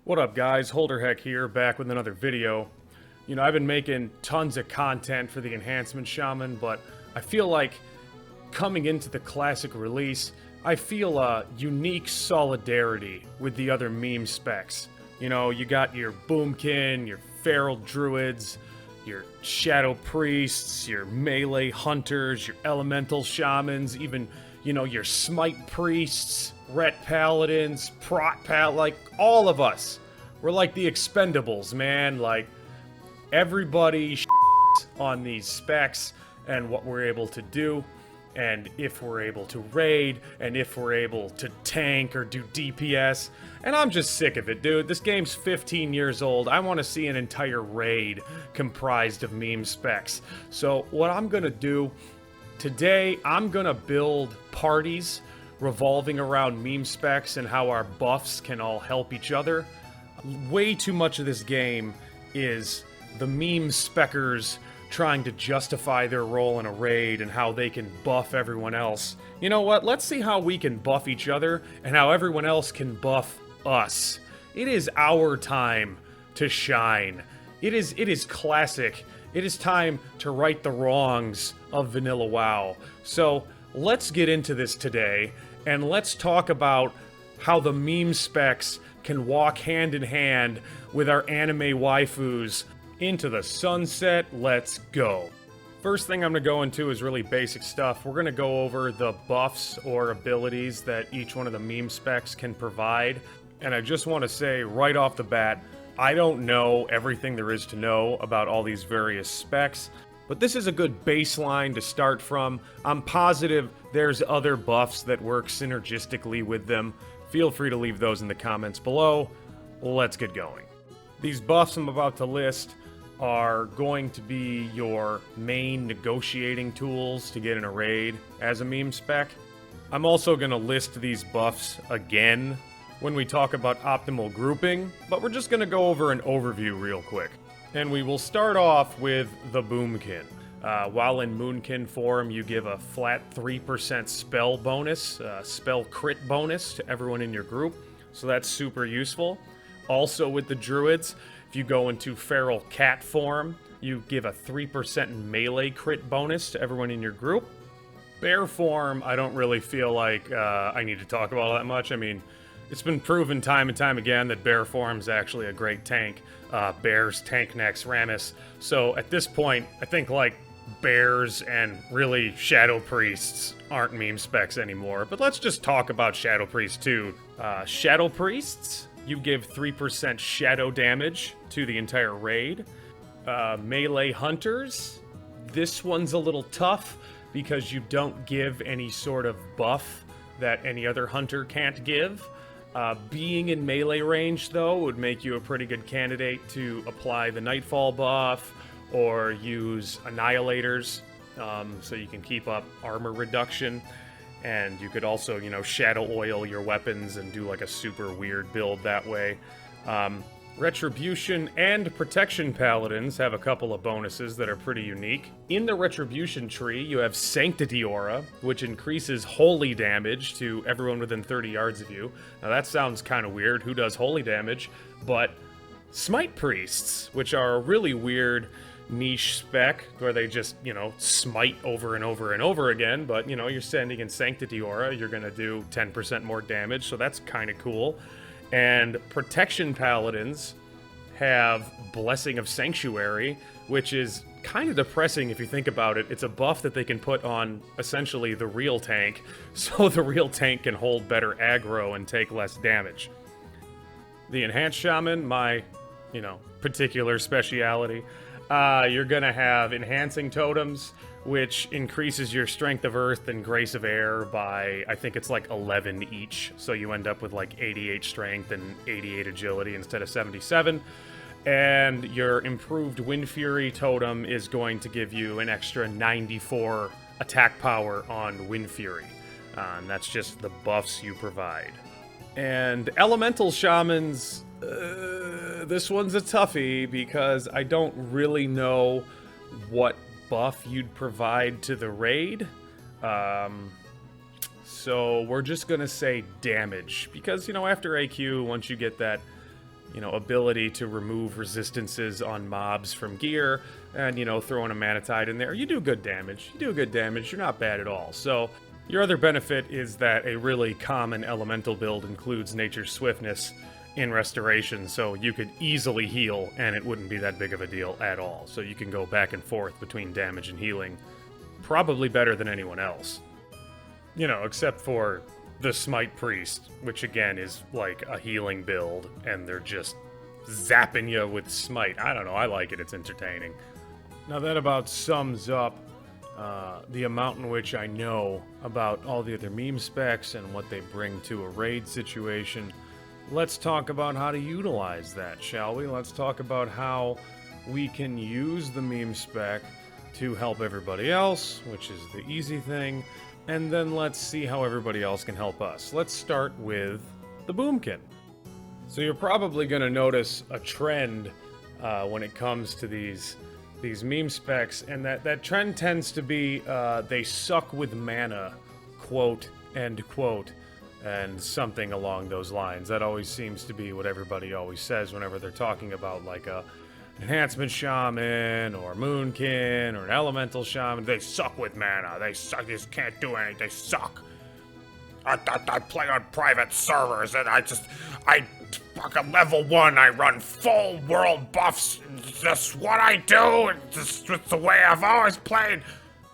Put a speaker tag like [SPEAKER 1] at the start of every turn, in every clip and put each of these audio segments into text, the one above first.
[SPEAKER 1] What up guys, Holderhek here, back with another video. You know, I've been making tons of content for the Enhancement Shaman, but I feel like coming into the classic release, I feel a unique solidarity with the other meme specs. You know, you got your Boomkin, your Feral Druids, your Shadow Priests, your Melee Hunters, your Elemental Shamans, even, you know, your Smite Priests, Ret Paladins, like, all of us. We're like the Expendables, man. Like, everybody on these specs and what we're able to do, and if we're able to raid, and if we're able to tank or do DPS. And I'm just sick of it, dude. This game's 15 years old. I want to see an entire raid comprised of meme specs. So what I'm gonna do today, I'm gonna build parties revolving around meme specs and how our buffs can all help each other. Way too much of this game is the meme speckers trying to justify their role in a raid and how they can buff everyone else. You know what? Let's see how we can buff each other and how everyone else can buff us. It is our time to shine. It is classic. It is time to right the wrongs of Vanilla WoW. So let's get into this today, and let's talk about how the meme specs can walk hand in hand with our anime waifus into the sunset. Let's go. First thing I'm going to go into is really basic stuff. We're going to go over the buffs or abilities that each one of the meme specs can provide. And I just want to say right off the bat, I don't know everything there is to know about all these various specs, but this is a good baseline to start from. I'm positive there's other buffs that work synergistically with them. Feel free to leave those in the comments below. Let's get going. These buffs I'm about to list are going to be your main negotiating tools to get in a raid as a meme spec. I'm also going to list these buffs again when we talk about optimal grouping, but we're just going to go over an overview real quick. And we will start off with the Boomkin. While in Moonkin form, you give a flat 3% spell bonus, spell crit bonus to everyone in your group, so that's super useful. Also with the Druids, if you go into Feral Cat form, you give a 3% melee crit bonus to everyone in your group. Bear form, I don't really feel like I need to talk about that much. I mean, it's been proven time and time again that Bear form's actually a great tank. Bears tank next Rammus. So at this point, I think like Bears and really Shadow Priests aren't meme specs anymore. But let's just talk about Shadow Priests too. Shadow Priests, you give 3% shadow damage to the entire raid. Melee Hunters, this one's a little tough because you don't give any sort of buff that any other hunter can't give. Being in melee range, though, would make you a pretty good candidate to apply the Nightfall buff or use Annihilators, so you can keep up armor reduction. And you could also, you know, shadow oil your weapons and do like a super weird build that way. Retribution and Protection Paladins have a couple of bonuses that are pretty unique. In the Retribution tree, you have Sanctity Aura, which increases holy damage to everyone within 30 yards of you. Now that sounds kind of weird, who does holy damage? But Smite Priests, which are a really weird niche spec, where they just, you know, smite over and over and over again, but, you know, you're standing in Sanctity Aura, you're gonna do 10% more damage, so that's kind of cool. And Protection Paladins have Blessing of Sanctuary, which is kind of depressing if you think about it. It's a buff that they can put on, essentially, the real tank, so the real tank can hold better aggro and take less damage. The Enhanced Shaman, my, you know, particular speciality, you're gonna have Enhancing Totems, which increases your Strength of Earth and Grace of Air by, I think it's like 11 each, so you end up with like 88 Strength and 88 Agility instead of 77. And your improved Wind Fury Totem is going to give you an extra 94 attack power on Wind Fury. And that's just the buffs you provide. And Elemental Shamans, this one's a toughie because I don't really know what buff you'd provide to the raid. So we're just gonna say damage, because, you know, after AQ, once you get that, you know, ability to remove resistances on mobs from gear, and, you know, throwing a Manatide in there, you do good damage. You do good damage, you're not bad at all. So your other benefit is that a really common elemental build includes Nature's Swiftness in Restoration, so you could easily heal, and it wouldn't be that big of a deal at all. So you can go back and forth between damage and healing, probably better than anyone else. You know, except for the Smite Priest, which again is like a healing build, and they're just zapping you with Smite. I don't know, I like it, it's entertaining. Now that about sums up the amount in which I know about all the other meme specs and what they bring to a raid situation. Let's talk about how to utilize that, shall we? Let's talk about how we can use the meme spec to help everybody else, which is the easy thing, and then let's see how everybody else can help us. Let's start with the Boomkin. So you're probably going to notice a trend when it comes to these meme specs, and that trend tends to be they suck with mana, quote, end quote, and something along those lines. That always seems to be what everybody always says whenever they're talking about like a Enhancement Shaman or Moonkin or an Elemental Shaman. They suck with mana. They suck. They just can't do anything. They suck. I play on private servers and I fucking level 1. I run full world buffs. It's just what I do. It's the way I've always played.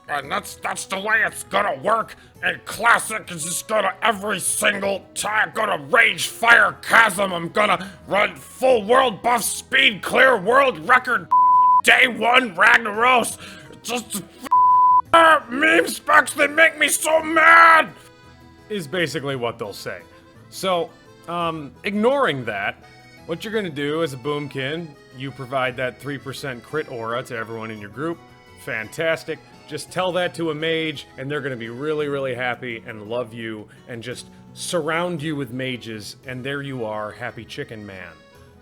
[SPEAKER 1] And that's the way it's gonna work. And Classic is just gonna every single time gonna Rage Fire Chasm. I'm gonna run full world buff speed clear world record day 1 Ragnaros. Just meme specs that make me so mad is basically what they'll say. So, ignoring that, what you're gonna do as a Boomkin, you provide that 3% crit aura to everyone in your group. Fantastic. Just tell that to a mage, and they're gonna be really, really happy and love you, and just surround you with mages, and there you are, happy chicken man.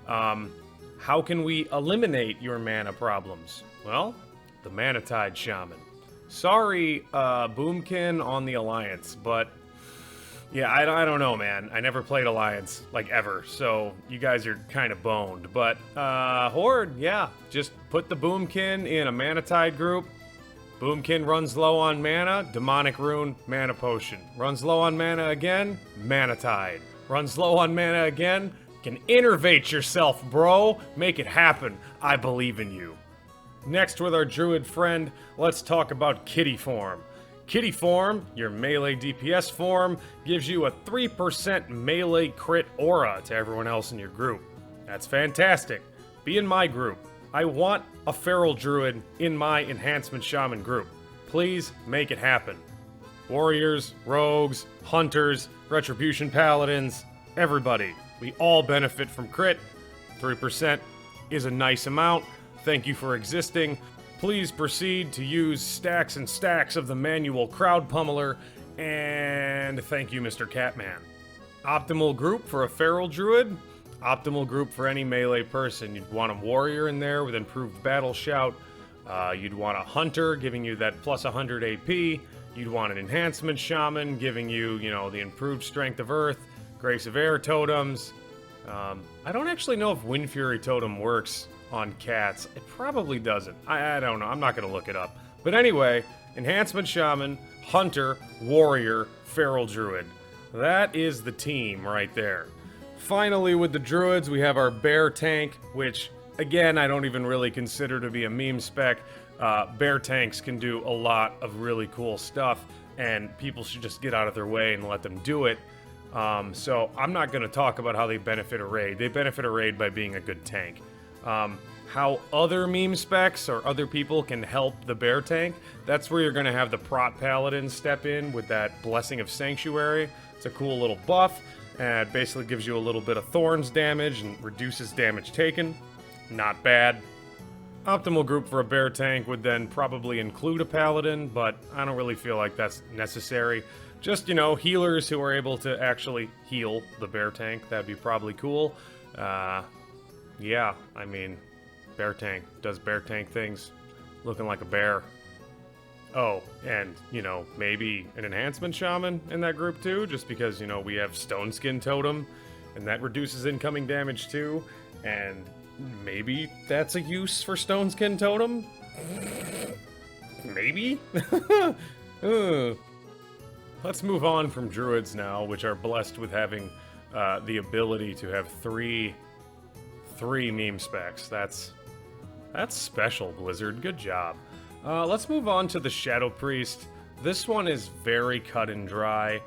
[SPEAKER 1] How can we eliminate your mana problems? Well, the Manatide Shaman. Sorry, Boomkin on the Alliance, but yeah, I don't know, man. I never played Alliance, like, ever, so you guys are kind of boned. But, Horde, yeah, just put the Boomkin in a Manatide group. Boomkin runs low on mana, Demonic Rune, Mana Potion. Runs low on mana again, Manatide. Runs low on mana again, can innervate yourself, bro. Make it happen. I believe in you. Next, with our Druid friend, let's talk about Kitty Form. Kitty Form, your melee DPS form, gives you a 3% melee crit aura to everyone else in your group. That's fantastic. Be in my group. I want a Feral Druid in my Enhancement Shaman group. Please make it happen. Warriors, Rogues, Hunters, Retribution Paladins, everybody. We all benefit from crit. 3% is a nice amount. Thank you for existing. Please proceed to use stacks and stacks of the manual Crowd Pummeler, and thank you, Mr. Catman. Optimal group for a Feral Druid. Optimal group for any melee person. You'd want a Warrior in there with improved Battle Shout. You'd want a Hunter, giving you that plus 100 AP. You'd want an Enhancement Shaman, giving you, you know, the improved Strength of Earth, Grace of Air totems. I don't actually know if Wind Fury totem works on cats. It probably doesn't. I don't know. I'm not going to look it up. But anyway, Enhancement Shaman, Hunter, Warrior, Feral Druid. That is the team right there. Finally, with the Druids, we have our Bear Tank, which, again, I don't even really consider to be a meme spec. Bear Tanks can do a lot of really cool stuff, and people should just get out of their way and let them do it. So I'm not going to talk about how they benefit a raid. They benefit a raid by being a good tank. How other meme specs or other people can help the Bear Tank, that's where you're going to have the Prot Paladin step in with that Blessing of Sanctuary. It's a cool little buff, and it basically gives you a little bit of Thorns damage and reduces damage taken. Not bad. Optimal group for a Bear Tank would then probably include a Paladin, but I don't really feel like that's necessary. Just, you know, healers who are able to actually heal the Bear Tank, that'd be probably cool. Yeah, I mean, Bear Tank does Bear Tank things. looking like a bear. Oh, and, you know, maybe an Enhancement Shaman in that group too, just because, you know, we have Stone Skin Totem, and that reduces incoming damage too, and maybe that's a use for Stone Skin Totem? Maybe? Let's move on from Druids now, which are blessed with having the ability to have three meme specs. That's special, Blizzard. Good job. Let's move on to the Shadow Priest. This one is very cut and dry.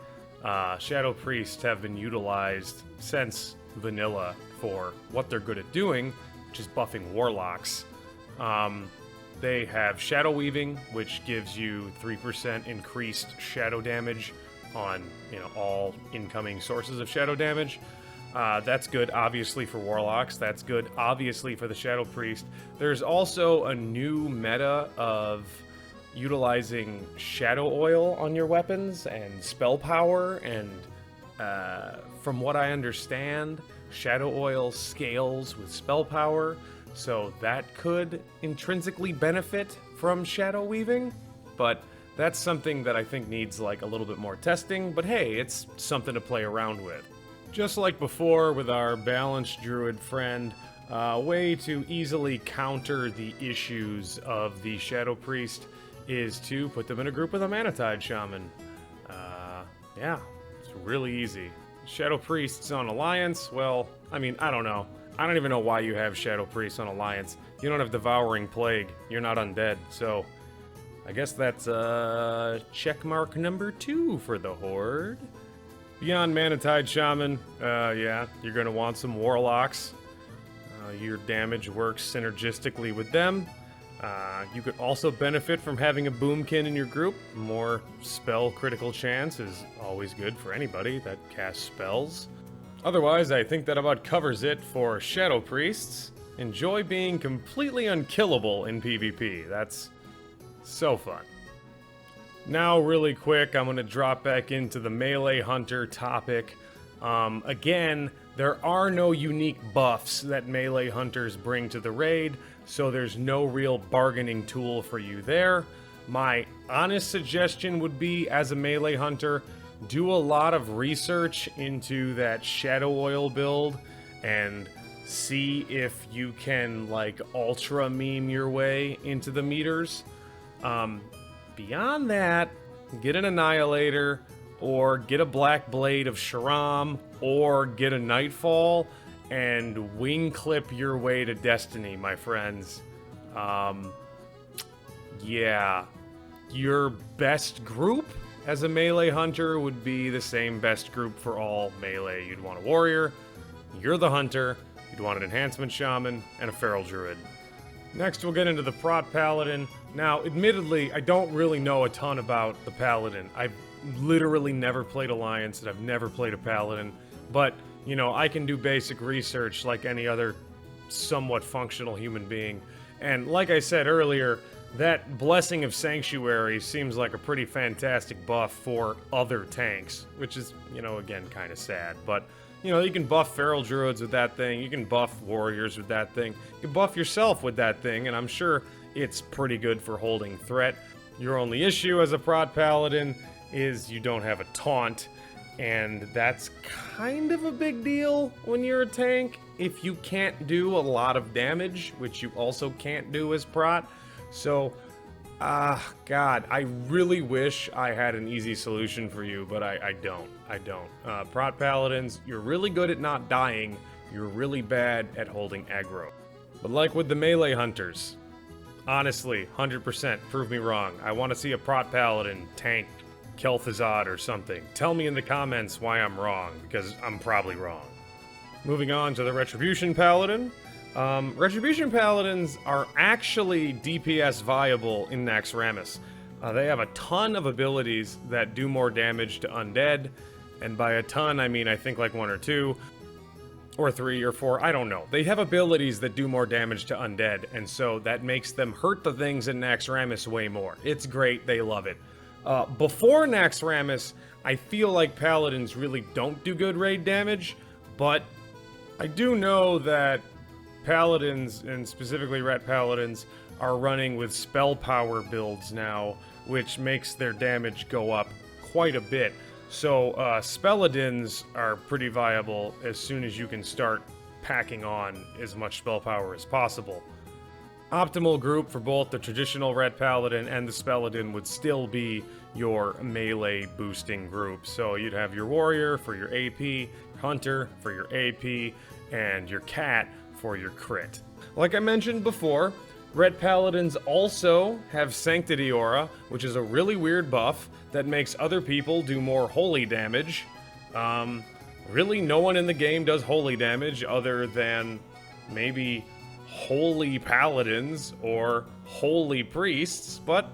[SPEAKER 1] Shadow Priests have been utilized since vanilla for what they're good at doing, which is buffing Warlocks. They have Shadow Weaving, which gives you 3% increased shadow damage on, you know, all incoming sources of shadow damage. That's good, obviously, for Warlocks. That's good, obviously, for the Shadow Priest. There's also a new meta of utilizing Shadow Oil on your weapons and spell power, and from what I understand, Shadow Oil scales with spell power, so that could intrinsically benefit from Shadow Weaving, but that's something that I think needs like a little bit more testing, but hey, it's something to play around with. Just like before with our balanced druid friend, a way to easily counter the issues of the Shadow Priest is to put them in a group with a Manatide Shaman. Yeah, it's really easy. Shadow Priests on Alliance, well, I mean, I don't know. I don't even know why you have Shadow Priests on Alliance. You don't have Devouring Plague. You're not undead, so I guess that's checkmark number 2 for the Horde. Beyond Manatide Shaman, yeah, you're gonna want some Warlocks. Your damage works synergistically with them. You could also benefit from having a Boomkin in your group. More spell critical chance is always good for anybody that casts spells. Otherwise, I think that about covers it for Shadow Priests. Enjoy being completely unkillable in PvP. That's so fun. Now, really quick, I'm going to drop back into the Melee Hunter topic. Again, there are no unique buffs that Melee Hunters bring to the raid, so there's no real bargaining tool for you there. My honest suggestion would be, as a Melee Hunter, do a lot of research into that Shadow Oil build and see if you can, like, ultra meme your way into the meters. Beyond that, get an Annihilator, or get a Black Blade of Sharam, or get a Nightfall, and wing clip your way to Destiny, my friends. Yeah. Your best group as a Melee Hunter would be the same best group for all Melee. You'd want a Warrior, you're the Hunter, you'd want an Enhancement Shaman, and a Feral Druid. Next, we'll get into the Prot Paladin. Now, admittedly, I don't really know a ton about the Paladin. I've literally never played Alliance, and I've never played a Paladin. But, you know, I can do basic research like any other somewhat functional human being. And like I said earlier, that Blessing of Sanctuary seems like a pretty fantastic buff for other tanks, which is, you know, again, kind of sad. But, you know, you can buff Feral Druids with that thing, you can buff Warriors with that thing, you can buff yourself with that thing, and I'm sure it's pretty good for holding threat. Your only issue as a Prot Paladin is you don't have a taunt, and that's kind of a big deal when you're a tank if you can't do a lot of damage, which you also can't do as Prot. So, God, I really wish I had an easy solution for you, but I don't. Prot Paladins, you're really good at not dying, you're really bad at holding aggro. But like with the Melee Hunters, honestly, 100%, prove me wrong. I want to see a Prot Paladin tank Kel'Thuzad or something. Tell me in the comments why I'm wrong, because I'm probably wrong. Moving on to the Retribution Paladin. Retribution Paladins are actually DPS viable in Naxxramas. They have a ton of abilities that do more damage to undead, and by a ton, I mean I think like 1 or 2, or 3 or 4, I don't know. They have abilities that do more damage to undead, and so that makes them hurt the things in Naxxramas way more. It's great, they love it. Before Naxxramas, I feel like Paladins really don't do good raid damage, but I do know that Paladins, and specifically Ret Paladins, are running with spell power builds now, which makes their damage go up quite a bit. So Paladins are pretty viable as soon as you can start packing on as much spell power as possible. Optimal group for both the traditional Red Paladin and the Paladin would still be your melee boosting group. So you'd have your Warrior for your AP, Hunter for your AP, and your Cat for your crit. Like I mentioned before, Red Paladins also have Sanctity Aura, which is a really weird buff that makes other people do more holy damage. Really, no one in the game does holy damage other than maybe holy paladins or holy priests, but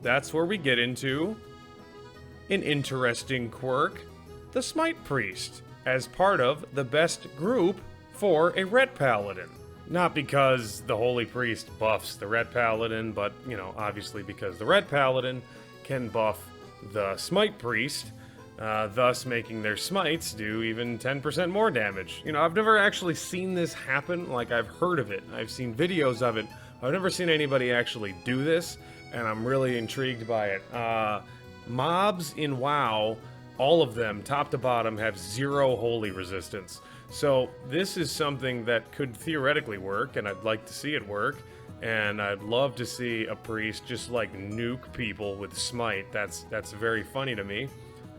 [SPEAKER 1] that's where we get into an interesting quirk, the Smite Priest, as part of the best group for a Red Paladin. Not because the Holy Priest buffs the Red Paladin, but, you know, obviously because the Red Paladin can buff the Smite Priest, thus making their smites do even 10% more damage. You know, I've never actually seen this happen. Like, I've heard of it. I've seen videos of it. I've never seen anybody actually do this, and I'm really intrigued by it. Mobs in WoW, all of them, top to bottom, have 0 holy resistance. So this is something that could theoretically work, and I'd like to see it work. And I'd love to see a priest just like nuke people with smite. That's very funny to me.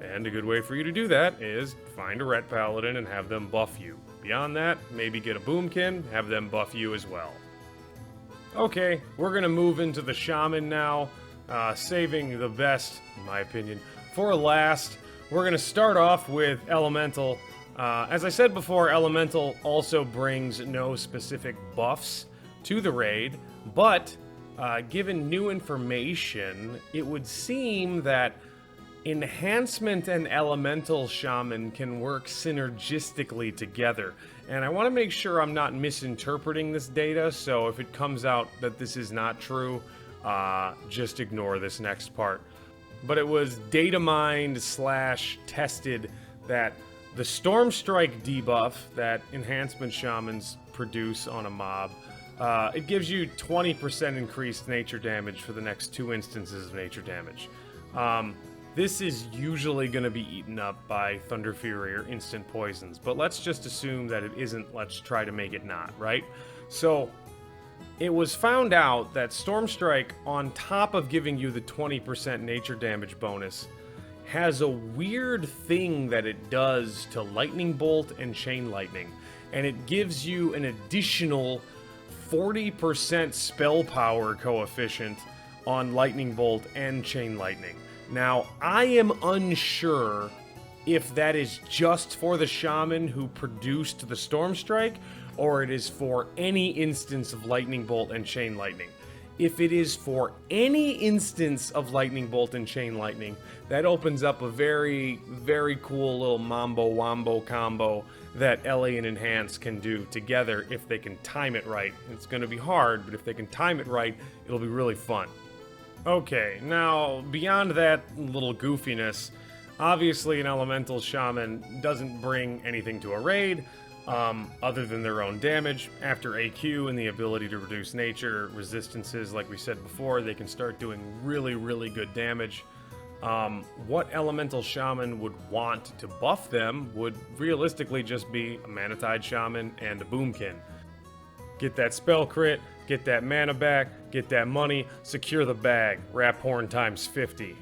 [SPEAKER 1] And a good way for you to do that is find a Red Paladin and have them buff you. Beyond that, maybe get a Boomkin, have them buff you as well. Okay, we're gonna move into the Shaman now, saving the best, in my opinion, for last. We're gonna start off with Elemental. As I said before, Elemental also brings no specific buffs to the raid, but given new information, it would seem that Enhancement and Elemental Shaman can work synergistically together. And I want to make sure I'm not misinterpreting this data, so if it comes out that this is not true, just ignore this next part. But it was data mined / tested that the Storm Strike debuff that Enhancement Shamans produce on a mob, it gives you 20% increased nature damage for the next 2 instances of nature damage. This is usually going to be eaten up by Thunder Fury or instant poisons, but let's just assume that it isn't. Let's try to make it not, right? So it was found out that Storm Strike, on top of giving you the 20% nature damage bonus, has a weird thing that it does to Lightning Bolt and Chain Lightning, and it gives you an additional 40% spell power coefficient on Lightning Bolt and Chain Lightning. Now, I am unsure if that is just for the Shaman who produced the Storm Strike, or it is for any instance of Lightning Bolt and Chain Lightning. If it is for any instance of Lightning Bolt and Chain Lightning, that opens up a very, very cool little mambo-wombo combo that LA and Enhance can do together if they can time it right. It's going to be hard, but if they can time it right, it'll be really fun. Okay, now, beyond that little goofiness, obviously an Elemental Shaman doesn't bring anything to a raid, other than their own damage. After AQ and the ability to reduce nature resistances, like we said before, they can start doing really, really good damage. What Elemental Shaman would want to buff them would realistically just be a Manatide Shaman and a Boomkin. Get that spell crit, get that mana back, get that money, secure the bag, Rap Horn times 50.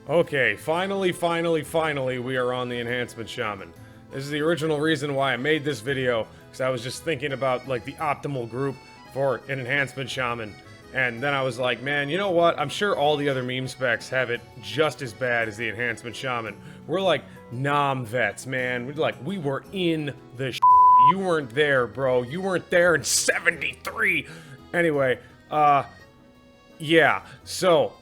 [SPEAKER 1] Okay, finally, we are on the Enhancement Shaman. This is the original reason why I made this video, because I was just thinking about, like, the optimal group for an Enhancement Shaman. And then I was like, man, you know what? I'm sure all the other meme specs have it just as bad as the Enhancement Shaman. We're like nom vets, man. We were in the You weren't there, bro. You weren't there in 73. Anyway, yeah. So,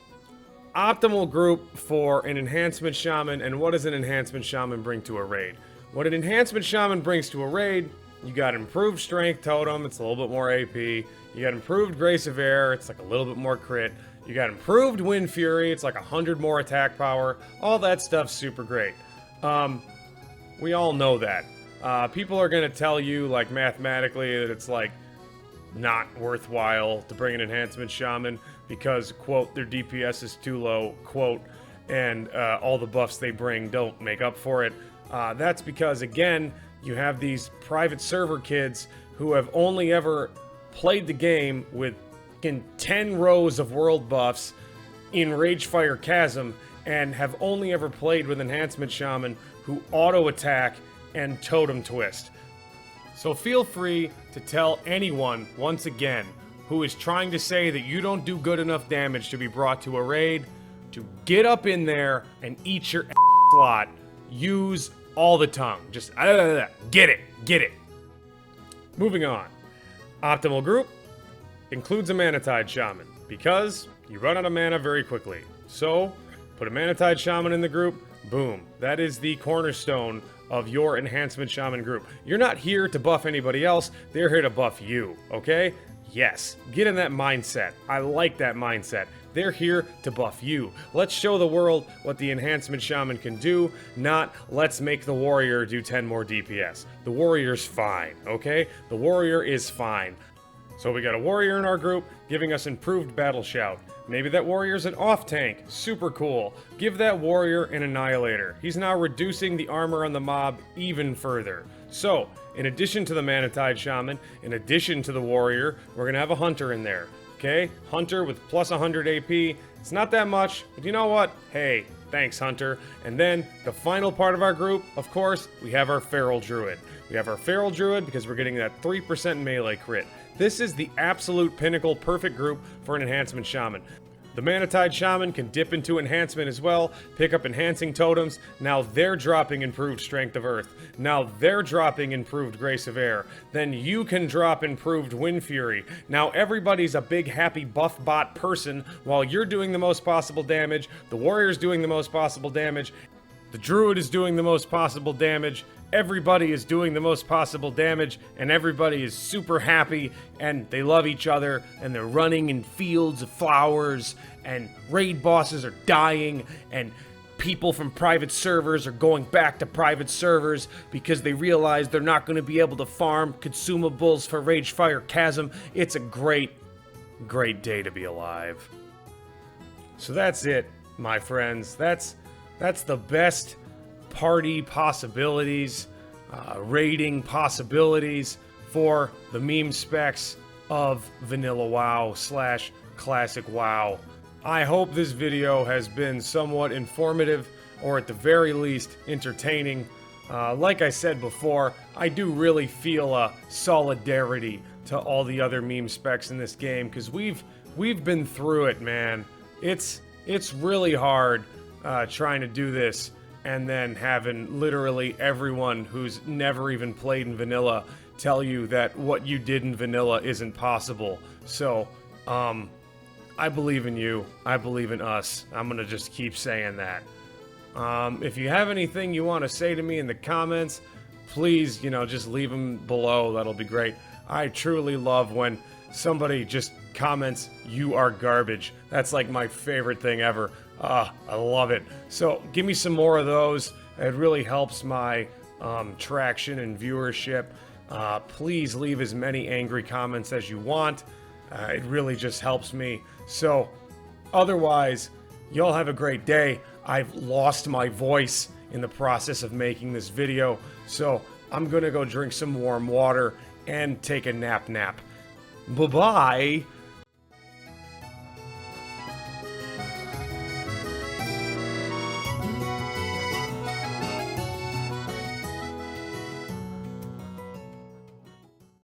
[SPEAKER 1] optimal group for an Enhancement Shaman, and what does an Enhancement Shaman bring to a raid? What an Enhancement Shaman brings to a raid, you got improved Strength Totem, it's a little bit more AP. You got improved Grace of Air, it's like a little bit more crit. You got improved Wind Fury, it's like 100 more attack power. All that stuff's super great. We all know that. People are going to tell you, like, mathematically that it's like not worthwhile to bring an Enhancement Shaman because, quote, their DPS is too low, quote, and all the buffs they bring don't make up for it. That's because, again, you have these private server kids who have only ever played the game with 10 rows of world buffs in Ragefire Chasm and have only ever played with Enhancement Shaman who auto-attack and totem twist. So feel free to tell anyone, once again, who is trying to say that you don't do good enough damage to be brought to a raid, to get up in there and eat your lot. Use all the tongue. Just get it. Moving on. Optimal group includes a Manatide Shaman because you run out of mana very quickly. So, put a Manatide Shaman in the group, boom. That is the cornerstone of your Enhancement Shaman group. You're not here to buff anybody else, they're here to buff you, okay? Yes, get in that mindset. I like that mindset. They're here to buff you. Let's show the world what the Enhancement Shaman can do, not let's make the warrior do 10 more DPS. The warrior's fine, okay? The warrior is fine. So we got a warrior in our group giving us improved battle shout. Maybe that warrior's an off tank. Super cool. Give that warrior an annihilator. He's now reducing the armor on the mob even further. So, in addition to the Manatide Shaman, in addition to the warrior, we're gonna have a hunter in there. Okay? Hunter with plus 100 AP. It's not that much, but you know what? Hey, thanks, Hunter. And then the final part of our group, of course, we have our Feral Druid. We have our Feral Druid because we're getting that 3% melee crit. This is the absolute pinnacle perfect group for an Enhancement Shaman. The Manatide Shaman can dip into Enhancement as well, pick up Enhancing Totems. Now they're dropping improved Strength of Earth. Now they're dropping improved Grace of Air. Then you can drop improved Wind Fury. Now everybody's a big happy buff bot person while you're doing the most possible damage, the Warrior's doing the most possible damage, the Druid is doing the most possible damage, everybody is doing the most possible damage, and everybody is super happy, and they love each other, and they're running in fields of flowers, and raid bosses are dying, and people from private servers are going back to private servers because they realize they're not going to be able to farm consumables for Ragefire Chasm. It's a great day to be alive. So that's it, my friends. That's the best party possibilities, raiding possibilities for the meme specs of Vanilla WoW / Classic WoW. I hope this video has been somewhat informative, or at the very least, entertaining. Like I said before, I do really feel a solidarity to all the other meme specs in this game, because we've been through it, man. It's really hard trying to do this and then having literally everyone who's never even played in vanilla tell you that what you did in vanilla isn't possible. So, I believe in you. I believe in us. I'm gonna just keep saying that. If you have anything you want to say to me in the comments, please, just leave them below. That'll be great. I truly love when somebody just comments, "You are garbage." That's like my favorite thing ever. I love it. So give me some more of those. It really helps my traction and viewership. Please leave as many angry comments as you want. It really just helps me. So otherwise, y'all have a great day. I've lost my voice in the process of making this video, so I'm gonna go drink some warm water and take a nap. Bye-bye.